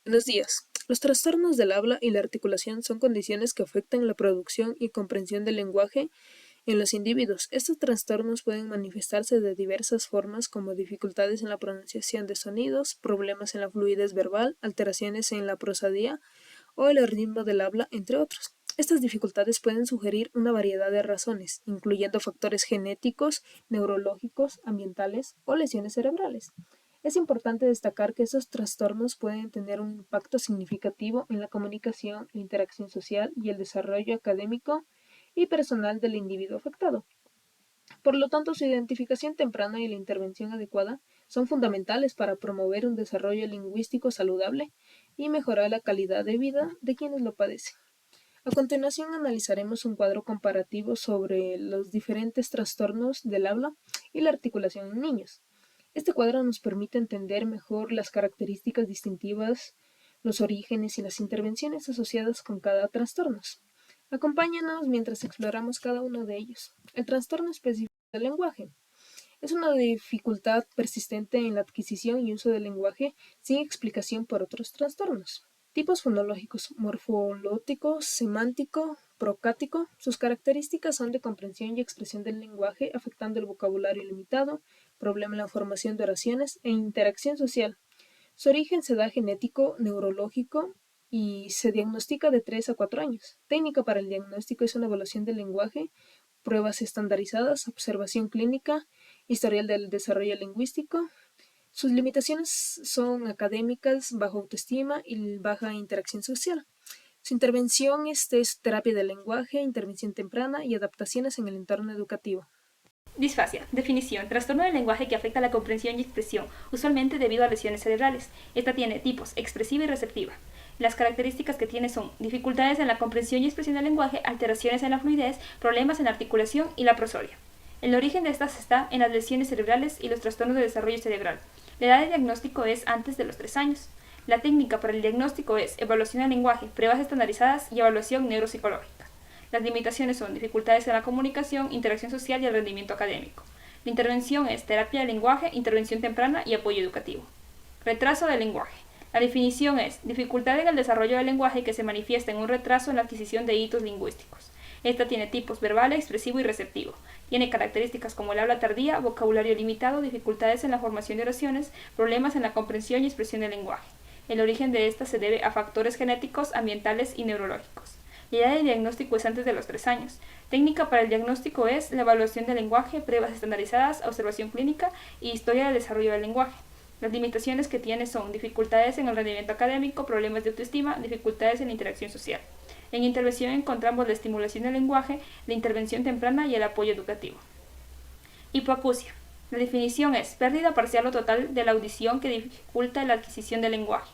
Buenos días. Los trastornos del habla y la articulación son condiciones que afectan la producción y comprensión del lenguaje en los individuos. Estos trastornos pueden manifestarse de diversas formas, como dificultades en la pronunciación de sonidos, problemas en la fluidez verbal, alteraciones en la prosodia o el ritmo del habla, entre otros. Estas dificultades pueden sugerir una variedad de razones, incluyendo factores genéticos, neurológicos, ambientales o lesiones cerebrales. Es importante destacar que esos trastornos pueden tener un impacto significativo en la comunicación, la interacción social y el desarrollo académico y personal del individuo afectado. Por lo tanto, su identificación temprana y la intervención adecuada son fundamentales para promover un desarrollo lingüístico saludable y mejorar la calidad de vida de quienes lo padecen. A continuación analizaremos un cuadro comparativo sobre los diferentes trastornos del habla y la articulación en niños. Este cuadro nos permite entender mejor las características distintivas, los orígenes y las intervenciones asociadas con cada trastorno. Acompáñanos mientras exploramos cada uno de ellos. El trastorno específico del lenguaje es una dificultad persistente en la adquisición y uso del lenguaje sin explicación por otros trastornos. Tipos fonológicos: morfológico, semántico, procático. Sus características son de comprensión y expresión del lenguaje, afectando el vocabulario limitado, problema en la formación de oraciones e interacción social. Su origen se da genético, neurológico y se diagnostica de 3 a 4 años. Técnica para el diagnóstico es una evaluación del lenguaje, pruebas estandarizadas, observación clínica, historial del desarrollo lingüístico. Sus limitaciones son académicas, baja autoestima y baja interacción social. Su intervención es terapia del lenguaje, intervención temprana y adaptaciones en el entorno educativo. Disfasia. Definición. Trastorno del lenguaje que afecta la comprensión y expresión, usualmente debido a lesiones cerebrales. Esta tiene tipos: expresiva y receptiva. Las características que tiene son dificultades en la comprensión y expresión del lenguaje, alteraciones en la fluidez, problemas en la articulación y la prosodia. El origen de estas está en las lesiones cerebrales y los trastornos de desarrollo cerebral. La edad de diagnóstico es antes de los 3 años. La técnica para el diagnóstico es evaluación del lenguaje, pruebas estandarizadas y evaluación neuropsicológica. Las limitaciones son dificultades en la comunicación, interacción social y el rendimiento académico. La intervención es terapia del lenguaje, intervención temprana y apoyo educativo. Retraso del lenguaje. La definición es dificultad en el desarrollo del lenguaje que se manifiesta en un retraso en la adquisición de hitos lingüísticos. Esta tiene tipos verbal, expresivo y receptivo. Tiene características como el habla tardía, vocabulario limitado, dificultades en la formación de oraciones, problemas en la comprensión y expresión del lenguaje. El origen de esta se debe a factores genéticos, ambientales y neurológicos. La edad de diagnóstico es antes de los 3 años. Técnica para el diagnóstico es la evaluación del lenguaje, pruebas estandarizadas, observación clínica y historia del desarrollo del lenguaje. Las limitaciones que tiene son dificultades en el rendimiento académico, problemas de autoestima, dificultades en la interacción social. En intervención encontramos la estimulación del lenguaje, la intervención temprana y el apoyo educativo. Hipoacusia. La definición es pérdida parcial o total de la audición que dificulta la adquisición del lenguaje.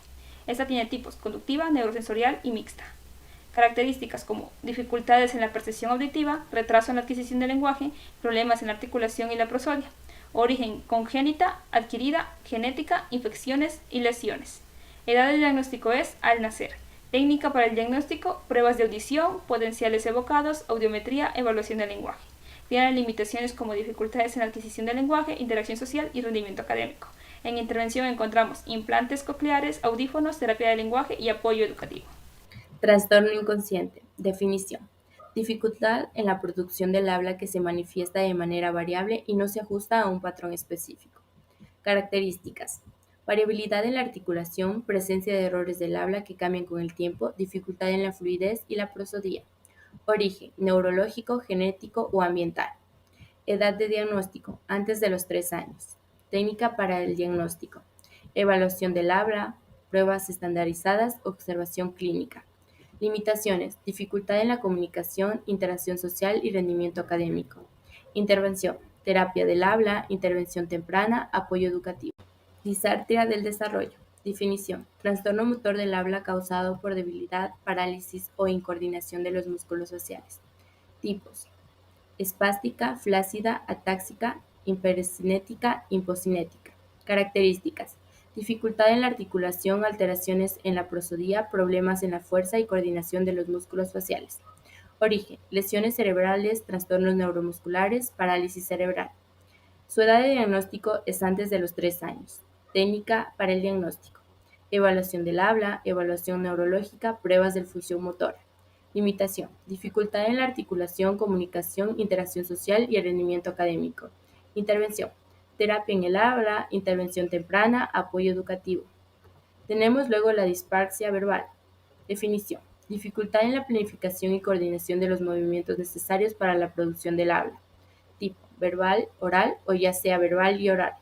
Esta tiene tipos: conductiva, neurosensorial y mixta. Características como dificultades en la percepción auditiva, retraso en la adquisición del lenguaje, problemas en la articulación y la prosodia. Origen: congénita, adquirida, genética, infecciones y lesiones. Edad del diagnóstico es al nacer. Técnica para el diagnóstico: pruebas de audición, potenciales evocados, audiometría, evaluación del lenguaje. Tiene limitaciones como dificultades en la adquisición del lenguaje, interacción social y rendimiento académico. En intervención encontramos implantes cocleares, audífonos, terapia del lenguaje y apoyo educativo. Trastorno inconsciente. Definición. Dificultad en la producción del habla que se manifiesta de manera variable y no se ajusta a un patrón específico. Características. Variabilidad en la articulación, presencia de errores del habla que cambian con el tiempo, dificultad en la fluidez y la prosodía. Origen: neurológico, genético o ambiental. Edad de diagnóstico: antes de los 3 años. Técnica para el diagnóstico: evaluación del habla, pruebas estandarizadas, observación clínica. Limitaciones: dificultad en la comunicación, interacción social y rendimiento académico. Intervención: terapia del habla, intervención temprana, apoyo educativo. Disartria del desarrollo. Definición: trastorno motor del habla causado por debilidad, parálisis o incoordinación de los músculos faciales. Tipos: espástica, flácida, atáxica, hipercinética, imposinética. Características: dificultad en la articulación, alteraciones en la prosodía, problemas en la fuerza y coordinación de los músculos faciales. Origen: lesiones cerebrales, trastornos neuromusculares, parálisis cerebral. Su edad de diagnóstico es antes de los 3 años. Técnica para el diagnóstico: evaluación del habla, evaluación neurológica, pruebas de función motora. Limitación: dificultad en la articulación, comunicación, interacción social y el rendimiento académico. Intervención: terapia en el habla, intervención temprana, apoyo educativo. Tenemos luego la dispraxia verbal. Definición: dificultad en la planificación y coordinación de los movimientos necesarios para la producción del habla. Tipo: verbal, oral o ya sea verbal y oral.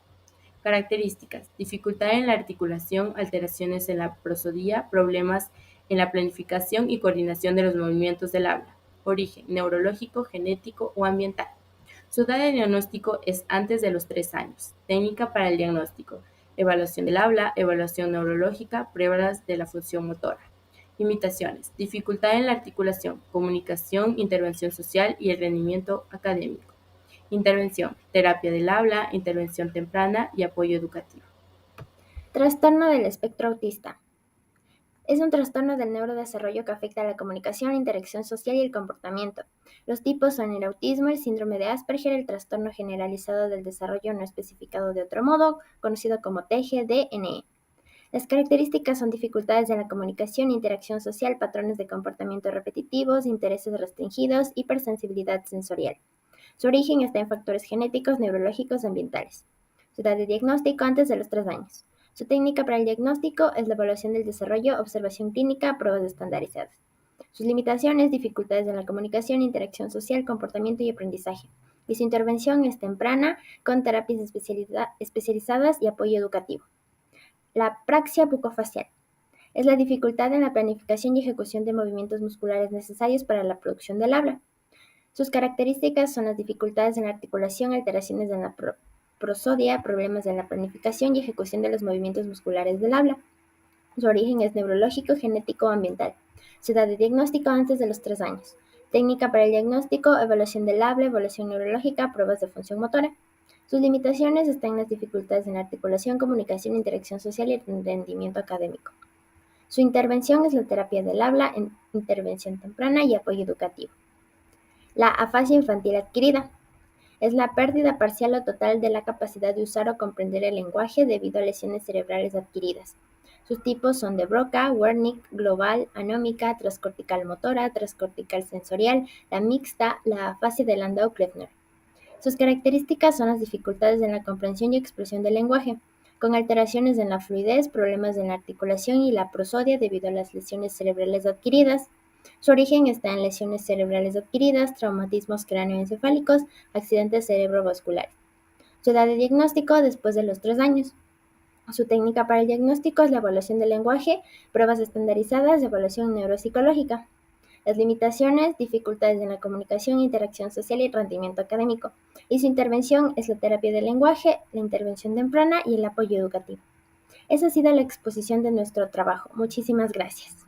Características: dificultad en la articulación, alteraciones en la prosodía, problemas en la planificación y coordinación de los movimientos del habla. Origen: neurológico, genético o ambiental. Su edad de diagnóstico es antes de los 3 años. Técnica para el diagnóstico: evaluación del habla, evaluación neurológica, pruebas de la función motora. Limitaciones: dificultad en la articulación, comunicación, intervención social y el rendimiento académico. Intervención: terapia del habla, intervención temprana y apoyo educativo. Trastorno del espectro autista. Es un trastorno del neurodesarrollo que afecta a la comunicación, la interacción social y el comportamiento. Los tipos son el autismo, el síndrome de Asperger, el trastorno generalizado del desarrollo no especificado de otro modo, conocido como TGD-NE. Las características son dificultades en la comunicación, interacción social, patrones de comportamiento repetitivos, intereses restringidos, hipersensibilidad sensorial. Su origen está en factores genéticos, neurológicos y ambientales. Su edad de diagnóstico antes de los 3 años. Su técnica para el diagnóstico es la evaluación del desarrollo, observación clínica, pruebas estandarizadas. Sus limitaciones: dificultades en la comunicación, interacción social, comportamiento y aprendizaje. Y su intervención es temprana, con terapias especializadas y apoyo educativo. La apraxia bucofacial es la dificultad en la planificación y ejecución de movimientos musculares necesarios para la producción del habla. Sus características son las dificultades en la articulación, alteraciones en la prosodia, problemas en la planificación y ejecución de los movimientos musculares del habla. Su origen es neurológico, genético o ambiental. Su edad de diagnóstico antes de los 3 años. Técnica para el diagnóstico: evaluación del habla, evaluación neurológica, pruebas de función motora. Sus limitaciones están en las dificultades en la articulación, comunicación, interacción social y rendimiento académico. Su intervención es la terapia del habla, intervención temprana y apoyo educativo. La afasia infantil adquirida es la pérdida parcial o total de la capacidad de usar o comprender el lenguaje debido a lesiones cerebrales adquiridas. Sus tipos son de Broca, Wernicke, global, anómica, transcortical motora, transcortical sensorial, la mixta, la afasia de Landau-Kleffner. Sus características son las dificultades en la comprensión y expresión del lenguaje, con alteraciones en la fluidez, problemas en la articulación y la prosodia debido a las lesiones cerebrales adquiridas. Su origen está en lesiones cerebrales adquiridas, traumatismos cráneoencefálicos, accidentes cerebrovasculares. Su edad de diagnóstico después de los 3 años. Su técnica para el diagnóstico es la evaluación del lenguaje, pruebas estandarizadas, evaluación neuropsicológica. Las limitaciones: dificultades en la comunicación, interacción social y rendimiento académico. Y su intervención es la terapia del lenguaje, la intervención temprana y el apoyo educativo. Esa ha sido la exposición de nuestro trabajo. Muchísimas gracias.